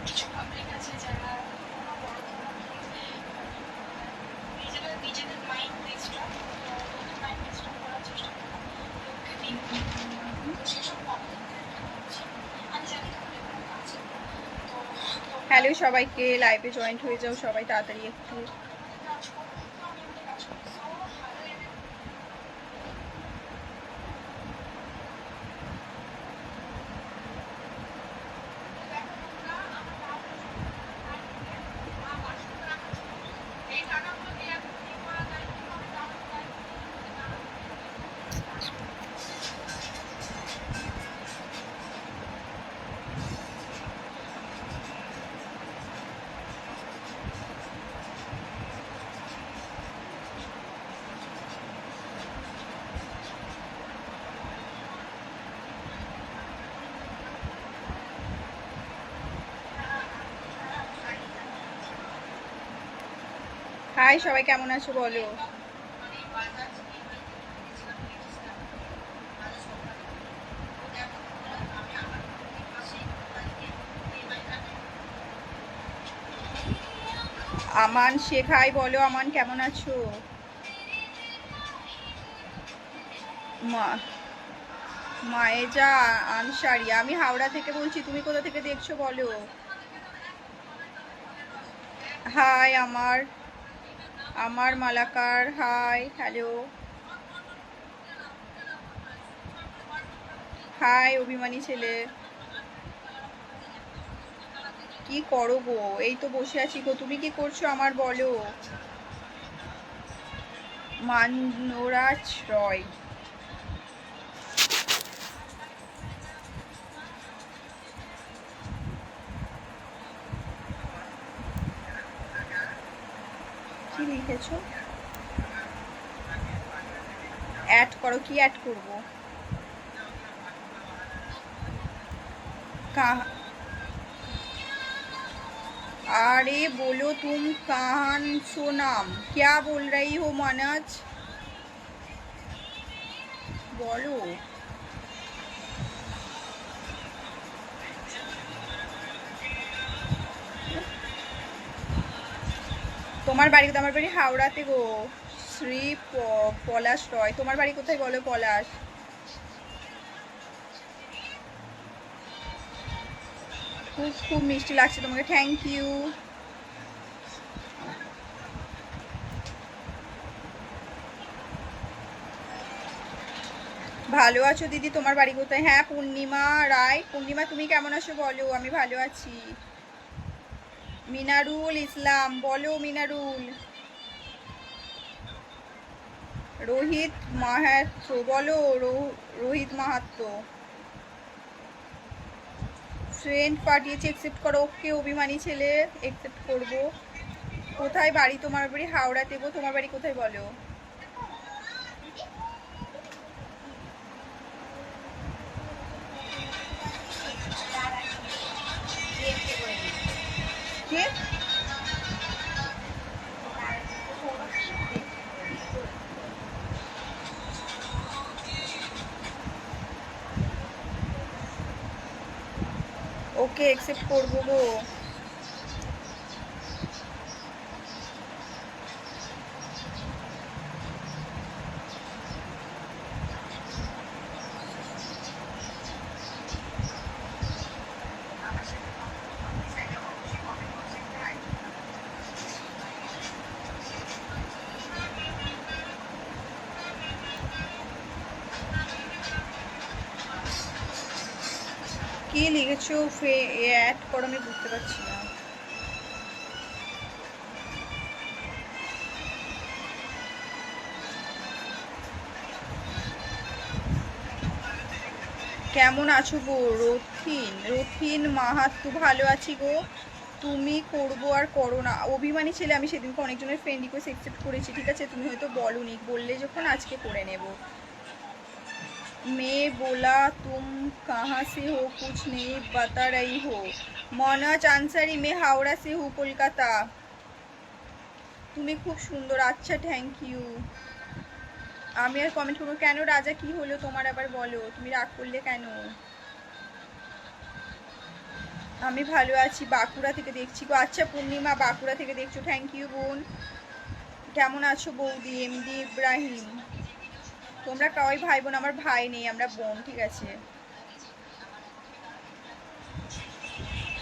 কিছু পাবলিক আছে যারা কোনো বড় নিজেদের মাইন্ড ডিস্টার্ব মাইন্ড ডিস্টার্ব করার চেষ্টা করে লোককে দিন সেসব পাবলিকদের আমি জানি তোমাদের আছে। তো হ্যালো সবাইকে, লাইভে জয়েন্ট হয়ে যাও সবাই তাড়াতাড়ি একটু। হাই সবাই, কেমন আছো বলো? আমান শেখ, হাই বলো আমান, কেমন আছো? মায়েজা আনসারি, আমি হাওড়া থেকে বলছি, তুমি কোথা থেকে দেখছো বলো? হাই আমার মালাকার, হাই, হ্যালো, হাই অভিমানী ছেলে, কি করো গো? এই তো বসে আছি গো, তুমি কি করছো আমার বলো? মানরাজ রয়, কি লিখেছো? অ্যাড করো, কি অ্যাড করবো? अरे बोलो तुम कहां सो नाम, क्या बोल रही हो मानज, बोलो। তোমার বাড়ি কোথায়? আমার বাড়ি হাওড়াতে গো, শ্রী পলাশ রয়। তোমার বাড়ি কোথায় বলো? পলাশ। খুব খুব মিষ্টি লাগছে তোমাকে, থ্যাংক ইউ। ভালো আছো দিদি? তোমার বাড়ি কোথায়? হ্যাঁ পূর্ণিমা রায়। পূর্ণিমা তুমি কেমন আছো বলো? আমি ভালো আছি। মিনারুল ইসলাম, বলো মিনারুল। রোহিত মাহাত্র, বলো রোহিত মাহাত্র। ফ্রেন্ড পাঠিয়েছে, অ্যাকসেপ্ট করো। ওকে অভিমানী ছেলে, অ্যাকসেপ্ট করবো। কোথায় বাড়ি? তোমার বাড়ি হাওড়াতে গো, তোমার বাড়ি কোথায় বলো? কে? ওকে অ্যাকসেপ্ট করবো গো। কি লিখেছো? অ্যাড করো, আমি বুঝতে পারছি না। কেমন আছো গো? রথিন মাহাত্তু, ভালো আছি গো। তুমি করবো আর করো না। অভিমানী ছেলে, আমি সেদিনকে অনেকজনের ফ্রেন্ড রিকোয়েস্ট অ্যাকসেপ্ট করেছি, ঠিক আছে? তুমি হয়তো বলোনি, বললে যখন আজকে করে নেব। मैं बोला तुम कहाँ से हो, कुछ नहीं बता रही हो। मनोज आंसारी, मैं हावड़ा से हूँ, कोलकाता। তুমি খুব সুন্দর, আচ্ছা থ্যাংক ইউ। আমি আর কমেন্ট করবো কেন? রাজা কি হলো তোমার আবার বলো, তুমি রাগ করলে কেন? আমি ভালো আছি, বাঁকুড়া থেকে দেখছি গো। আচ্ছা পূর্ণিমা বাঁকুড়া থেকে দেখছো, থ্যাংক ইউ বোন। কেমন আছো বৌদি? এমডি ইব্রাহিম। তোমরা কাউই ভাই বোন? আমার ভাই নেই, আমরা বোন, ঠিক আছে।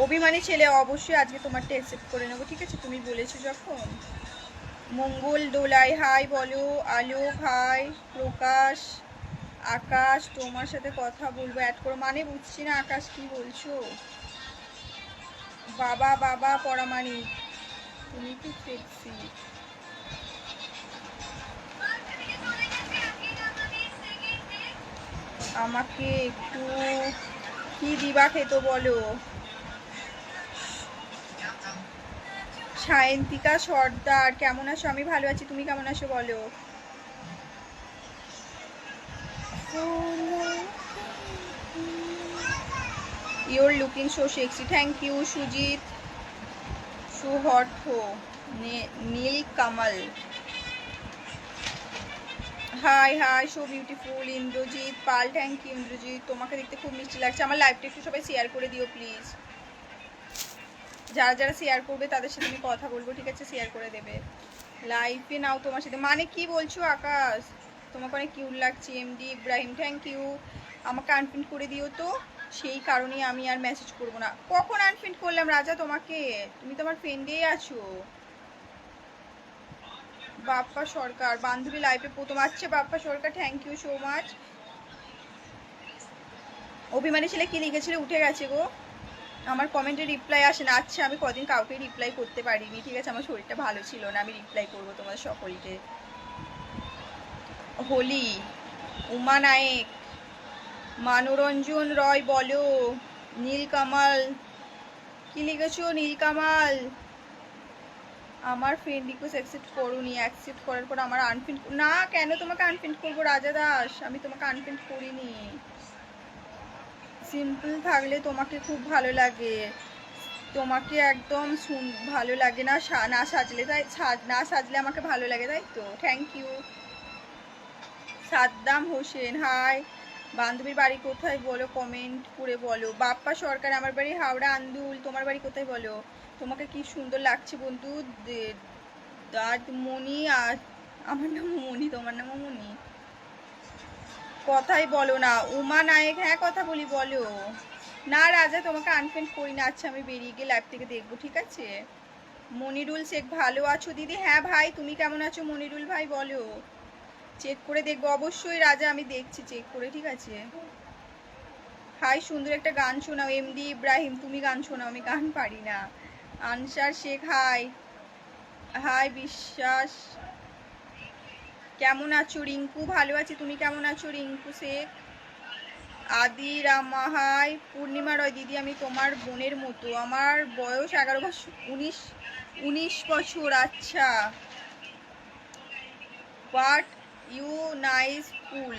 অভিমানী ছেলে, অবশ্যই আজকে তোমারটা অ্যাকসেপ্ট করে নেবো, ঠিক আছে, তুমি বলেছো যখন। মঙ্গল দোলাই হাই বলো। আলোক হাই। প্রকাশ। আকাশ তোমার সাথে কথা বলবো, অ্যাড করো। মানে বুঝছি না আকাশ কি বলছো। বাবা বাবা পরামানিক, তুমি খুব সেক্সি। আমাকে একটু কি দিবা খেতো বলো। সায়ন্তিকা সর্দার, কেমন আছো? আমি ভালো আছি, তুমি কেমন আছো বলো। You're looking so sexy, thank you Sujit. Suharth. Neel Kamal hi hi, so beautiful. Indrajit Pal, thank you Indrajit, তোমাকে দেখতে খুব মিষ্টি লাগছে। আমার লাইভটা একটু সবাই শেয়ার করে দিও প্লিজ। যারা যারা শেয়ার করবে তাদের সাথে আমি কথা বলবো, ঠিক আছে, শেয়ার করে দেবে। লাইভে নাও তোমার সাথে, মানে কি বলছো আকাশ? তোমাকে অনেক কিউট লাগছে। MD Ibrahim, thank you. আমাকে আনপ্রিন্ট করে দিও তো, সেই কারণেই আমি আর মেসেজ করব না। কখন আনপ্রিন্ট করলাম রাজা তোমাকে? তুমি তো আমার ফ্রেন্ডেই আছো। বাপ্পা সরকার, বান্ধবী লাইভে প্রথম। আচ্ছা বাপ্পা সরকার, থ্যাংক ইউ সো মাচ। অভিমানী ছেলে কি লিখেছিল? উঠে গেছে গো, আমার কমেন্টে রিপ্লাই আসে না। আচ্ছা আমি কদিন কাউকে রিপ্লাই করতে পারিনি, ঠিক আছে, আমার শরীরটা ভালো ছিল না। আমি রিপ্লাই করবো তোমাদের সকলকে। হোলি। উমা নায়েক। মনোরঞ্জন রয় বলো। নীলকামাল, কি লিখেছো নীলকামাল? আমার ফ্রেন্ড রিকোয়েস্ট অ্যাকসেপ্ট করোনি, অ্যাকসেপ্ট করার পর আমার আনফ্রেন্ড না, কেন তোমাকে আনফ্রেন্ড করবো রাজা দাস? আমি তোমাকে আনফ্রেন্ড করিনি। সিম্পল থাকলে তোমাকে খুব ভালো লাগে, তোমাকে একদম ভালো লাগে না, না সাজলে, তাই না সাজলে আমাকে ভালো লাগে, তাই তো, thank you. Saddam Hossain hi. বান্ধবীর বাড়ি কোথায় বলো, কমেন্ট করে বলো। বাপ্পা সরকার, আমার বাড়ি হাওড়া আন্দুল, তোমার বাড়ি কোথায় বলো। তোমাকে কি সুন্দর লাগছে বন্ধু। দাদমণি, আর আমার নাম মণি, তোমার নামও মণি। কথাই বলো না। উমা নায়েক, হ্যাঁ কথা বলি বলো। না রাজা তোমাকে আনফ্রেন্ড করি না। আচ্ছা আমি বেরিয়ে গিয়ে লাইভ থেকে দেখবো, ঠিক আছে। মনিরুল শেখ, ভালো আছো দিদি? হ্যাঁ ভাই, তুমি কেমন আছো মনিরুল ভাই বলো। চেক করে দেখবো অবশ্যই রাজা, আমি দেখছি চেক করে, ঠিক আছে। হাই, সুন্দর একটা গান শোনাও। এমডি ইব্রাহিম, তুমি গান শোনাও, আমি গান পারি না। Answer Sheikh high. হাই বিশ্বাস, কেমন আছো? রিঙ্কু, ভালো আছি, তুমি কেমন আছো রিঙ্কু শেখ? আদি রামা হাই। পূর্ণিমা রয়, দিদি আমি তোমার বোনের মতো, আমার বয়স 11 বছর, 19 বছর। আচ্ছা, বাট ইউ নাইস কুল।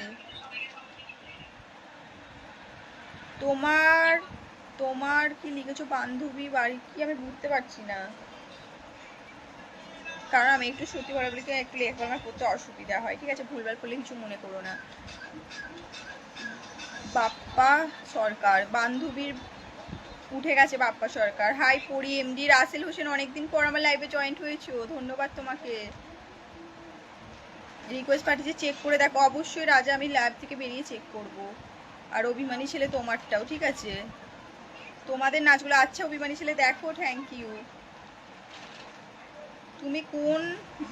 তোমার তোমার কি লিখেছো? বান্ধবী বাড়ি কি, আমি বুঝতে পারছি না, কারণ আমি একটু সত্যি বলা বলি একটু লেখাপড়া করতে অসুবিধা হয়, ঠিক আছে, ভুলভাল করলে কিছু মনে করো না। বাপ্পা সরকার, বান্ধবীর উঠে গেছে বাপ্পা সরকার। হাই পড়ি। এমডি রাসেল হোসেন, অনেকদিন পর আমার লাইভে জয়েন্ট হয়েছো, ধন্যবাদ তোমাকে। রিকোয়েস্ট পাঠিয়েছে, চেক করে দেখো অবশ্যই রাজা, আমি লাইভ থেকে বেরিয়ে চেক করব। আর অভিমানী ছেলে তোমারটাও, ঠিক আছে, তোমাদের নাচগুলো। আচ্ছা অভিমানী ছেলে দেখো, থ্যাংক ইউ। তুমি কোন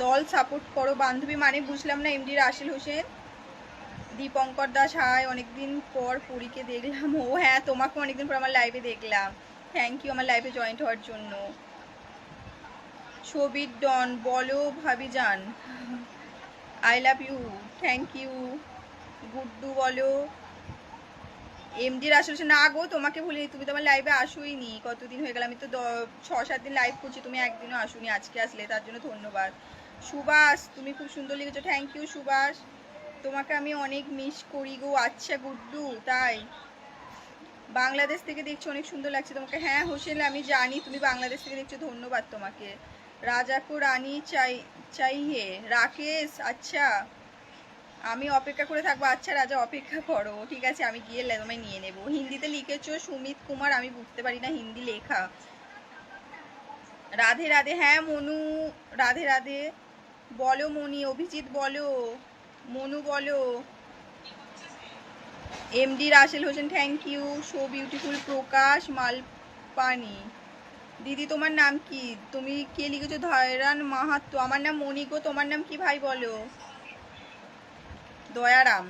দল সাপোর্ট করো? বান্ধবী মানে বুঝলাম না। এমডি রাসেল হোসেন। দীপঙ্কর দাস হাই, অনেকদিন পর পরীকে দেখলাম। ও হ্যাঁ, তোমাকে অনেকদিন পর আমার লাইভে দেখলাম, থ্যাংক ইউ আমার লাইভে জয়েন্ট হওয়ার জন্য। ছবির ডন বলো ভাবি যান, I love you, thank you. Guddu বলো। এমডি রাসেল হোসেন, না গো তোমাকে ভুলিনি, তুমি তো আমার লাইভে আসোই নি, কতদিন হয়ে গেল, আমি তো 6-7 দিন লাইভ করছি, তুমি একদিনও আসোনি, আজকে আসলে তার জন্য ধন্যবাদ। সুভাষ, তুমি খুব সুন্দর লিখেছো, থ্যাংক ইউ সুভাষ, তোমাকে আমি অনেক মিস করি গো। আচ্ছা গুড্ডু, তাই বাংলাদেশ থেকে দেখছো, অনেক সুন্দর লাগছে তোমাকে। হ্যাঁ হোসেন, আমি জানি তুমি বাংলাদেশ থেকে দেখছো, ধন্যবাদ তোমাকে। রাজাকো রানী চাইয়ে রাকেশ, আচ্ছা আমি অপেক্ষা করে থাকবো। আচ্ছা রাজা অপেক্ষা করো, ঠিক আছে, আমি গিয়ে তোমায় নিয়ে নেব। হিন্দিতে লিখেছো সুমিত কুমার, আমি বুঝতে পারি না হিন্দি লেখা। রাধে রাধে, হ্যাঁ মনু, রাধে রাধে। বলো মনি, অভিজিৎ বলো, মনু বলো। MD Rasel Hossain thank you, so beautiful. Prakash Malpani, দিদি তোমার নাম কি? তুমি কে লিখেছো? ধয়রান মাহাতো। আমার নাম মনি গো, তোমার নাম কি ভাই বলো? দয়ারাম।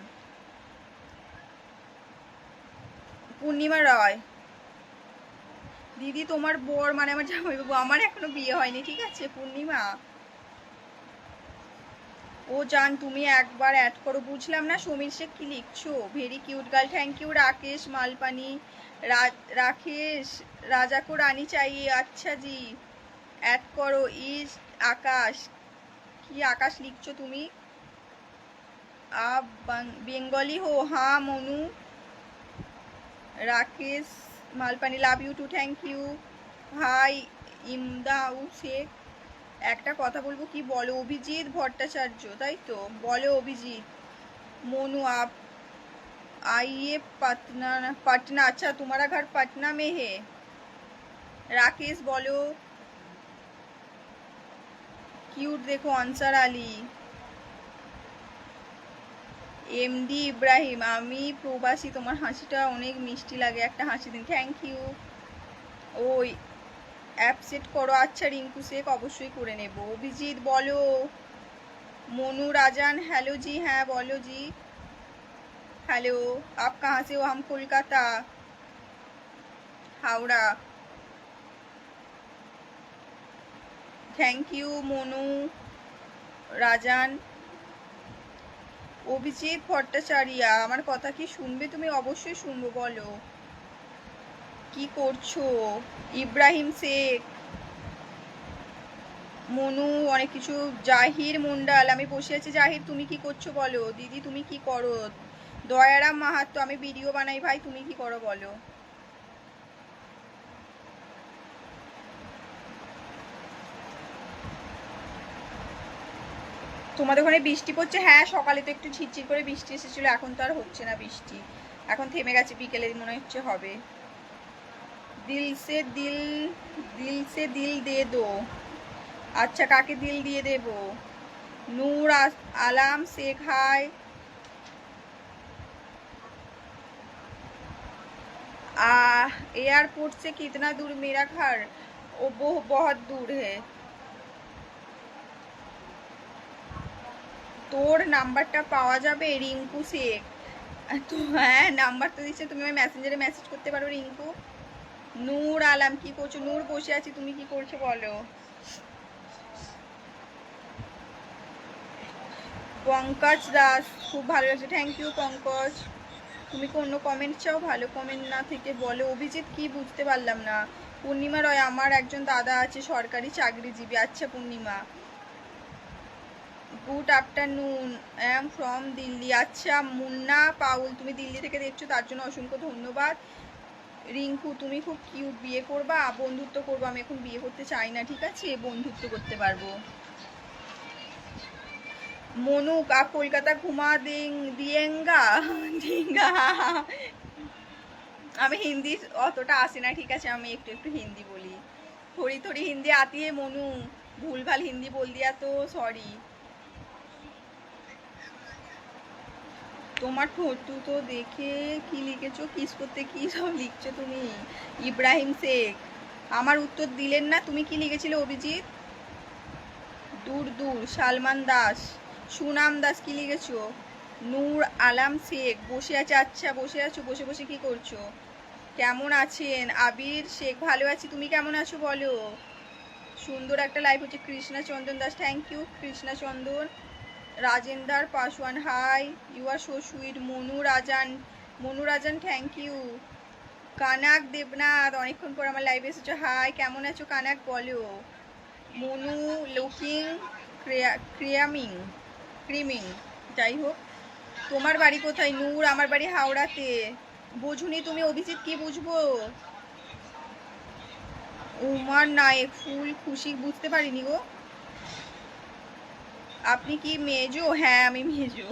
পূর্ণিমা রয়, দিদি তোমার বর মানে আমার জামাইবাবু, আমার এখনো বিয়ে হয়নি, ঠিক আছে পূর্ণিমা। ও জান তুমি একবার অ্যাড করো। বুঝলাম না সমীর শেখ কি লিখছো? Very cute girl, thank you. Rakesh Malpani, Rakesh রাজা কো রানী চাইয়ে, আচ্ছা জি অ্যাড করো। ইজ আকাশ, কি আকাশ লিখছো তুমি? আপ বেঙ্গলি হো? হ্যাঁ Monu. Rakesh Malpani, love you too, thank you. Hi ইমদাউ শেখ, একটা কথা বলবো কি বলো? অভিজিৎ ভট্টাচার্য তাই তো, বলো অভিজিৎ। मोनू आप आइए पटना, पटना अच्छा तुम्हारा घर पटना में है। राकेश बोलो, क्यूट देखो। आंसर आली, এমডি ইব্রাহিম, আমি প্রবাসী, তোমার হাসিটা অনেক মিষ্টি লাগে, একটা হাসি দিন। Thank you. ওই অ্যাপ সেট করো। আচ্ছা রিঙ্কু শেখ, অবশ্যই করে নেব। অভিজিৎ বলো। মনু রাজান, হ্যালো জি, হ্যাঁ বলো জি। हेलो, आप कहाँ से हो? हम कोलकाता, हावड़ा। Thank you Monu Rajan. অভিজিৎ ভট্টাচার্য, আমার কথা কি শুনবে তুমি? অবশ্যই শুনবো, বলো কি করছো? ইব্রাহিম শেখ, মনু অনেক কিছু। জাহির মন্ডল, আমি বসে আছি। জাহির তুমি কি করছো বলো? দিদি তুমি কি করো? দয়ারাম মাহাতো, আমি ভিডিও বানাই ভাই, তুমি কি করো বলো? তোমাদের ওখানে বৃষ্টি পড়ছে? হ্যাঁ সকালে তো একটু ঝিরঝির করে বৃষ্টি এসেছিল, এখন তো আর হচ্ছে না বৃষ্টি, এখন থেমে গেছে, বিকেলে মনে হচ্ছে হবে। দিল সে দিল, দিল সে দিল দে দো। আচ্ছা কাকে দিল দিয়ে দেব? নূর আলাম শেখ, হাই। एयरपोर्ट से कितना दूर मेरा घर? वो बहुत दूर है। তোর নাম্বারটা পাওয়া যাবে? রিঙ্কু শেখ, তো হ্যাঁ নাম্বার তো দিচ্ছে, তুমি আমার মেসেঞ্জারে মেসেজ করতে পারো রিঙ্কু। নূর আলাম, কি করছো? নূর বসে আছি, তুমি কি করছো বলো? পঙ্কজ দাস, খুব ভালো লাগছে, থ্যাংক ইউ পঙ্কজ। তুমি কোনো কমেন্ট চাও? ভালো কমেন্ট না থেকে বলো। অভিজিৎ কি বুঝতে পারলাম না। পূর্ণিমা রয়, আমার একজন দাদা আছে সরকারি চাকরিজীবী। আচ্ছা Purnima. Good afternoon, I am from Delhi. আচ্ছা মুন্না পাউল, তুমি দিল্লি থেকে দেখছো, তার জন্য অসংখ্য ধন্যবাদ। রিঙ্কু তুমি খুব কিউট, বিয়ে করবা? বন্ধুত্ব করবো, আমি এখন বিয়ে করতে চাই না, ঠিক আছে বন্ধুত্ব করতে পারবো। মনু आप কলকাতা ঘুমা দিয়েঙ্গা দিঙ্গা। আমি হিন্দি অতটা আসে না, ঠিক আছে আমি একটু একটু হিন্দি বলি, थोड़ी थोड़ी हिंदी आती है मोनू, भूल भाल हिंदी बोल दिया तो सॉरी। তোমার ঠোঁটু তো দেখে কি লিখেছো, কিস করতে কি সব লিখছো তুমি? ইব্রাহিম শেখ, আমার উত্তর দিলেন না, তুমি কি লিখেছিলে অভিজিৎ? দূর দূর, সালমান দাস, সুনাম দাস, কি লিখেছো? নূর আলাম শেখ, বসে আছে। আচ্ছা বসে আছো, বসে বসে কি করছো? কেমন আছেন? আবির শেখ, ভালো আছি, তুমি কেমন আছো বলো? সুন্দর একটা লাইভ হচ্ছে। Krishna Chandan Das, thank you Krishna Chandan. Rajender Paswan, hi you are so sweet. Monu Rajan thank you. Kanak Debnath, অনেকক্ষণ পর আমার লাইভে এসেছো, হাই কেমন আছো কানাক বলো। মনু লুকিং ক্রিমিং, যাই হোক। তোমার বাড়ি কোথায়? নূর, আমার বাড়ি হাওড়াতে। বুঝুনি তুমি অভিজিৎ, কি বুঝবো? উমার নায়েক, ফুল খুশি, বুঝতে পারিনি গো। আপনি কি মেজো? হ্যাঁ আমি মেজো।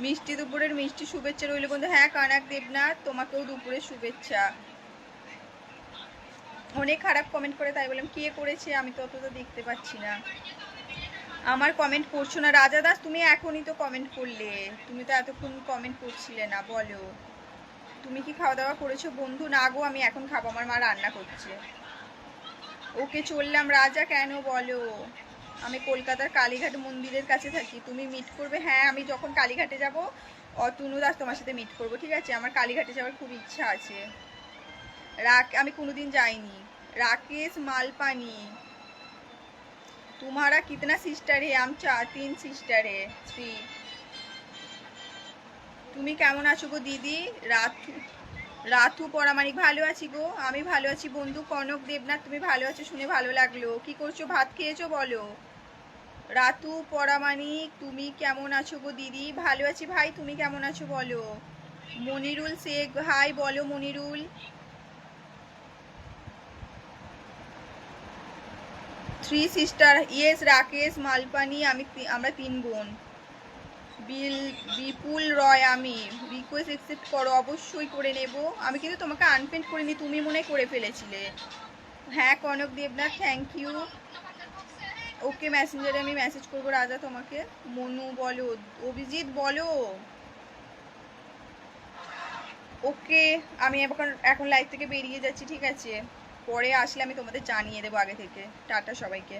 মিষ্টি দুপুরের মিষ্টি শুভেচ্ছা রইল বন্ধু। হ্যাঁ কানাক দেবনাথ, তোমাকেও দুপুরের শুভেচ্ছা। অনেক খারাপ কমেন্ট করে, তাই বললাম কে করেছে, আমি তো অত তো দেখতে পাচ্ছি না। আমার কমেন্ট পড়ছো না? রাজা দাস তুমি এখনই তো কমেন্ট করলে, তুমি তো এতক্ষণ কমেন্ট করছিলে না। বলো তুমি কি খাওয়া দাওয়া করেছো বন্ধু? না গো আমি এখন খাবো, আমার মা রান্না করছে। ওকে চললাম। রাজা কেন বলো? আমি কলকাতার কালীঘাট মন্দিরের কাছে থাকি, তুমি মিট করবে? হ্যাঁ আমি যখন কালীঘাটে যাব অতনু দাস তোমার সাথে মিট করবো, ঠিক আছে? আমার কালীঘাটে যাওয়ার খুব ইচ্ছা আছে। আমি কোনোদিন যাইনি। राकेश मालपानी, तुम्हारा कितना सिस्टर है? हम 3 सिस्टर है। 3। তুমি কেমন আছো গো দিদি? রাথু রাথু পরামানিক, ভালো আছি গো, আমি ভালো আছি বন্ধু। কনক দেবনাথ, তুমি ভালো আছো শুনে ভালো লাগলো। কি করছো, ভাত খেয়েছো বলো? রাতু পরামানিক, তুমি কেমন আছো গো দিদি? ভালো আছি ভাই, তুমি কেমন আছো বলো? মনিরুল শেখ, হাই বলো মনিরুল। 3 সিস্টার, ইয়েস রাকেশ মালপানি, আমরা 3 বোন। বিপুল রয়, আমি রিকোয়েস্ট অ্যাকসেপ্ট করো। অবশ্যই করে নেব, আমি কিন্তু তোমাকে আনফ্রেন্ড করিনি, তুমি মনে করে ফেলেছিলে। হ্যাঁ কনক দেবনাথ থ্যাংক ইউ। ওকে মেসেঞ্জারে আমি মেসেজ করবো রাজা তোমাকে। মনু বলো, অভিজিৎ বলো। ওকে আমি এখন লাইভ থেকে বেরিয়ে যাচ্ছি, ঠিক আছে? পরে আসলে আমি তোমাদের জানিয়ে দেবো আগে থেকে। টাটা সবাইকে।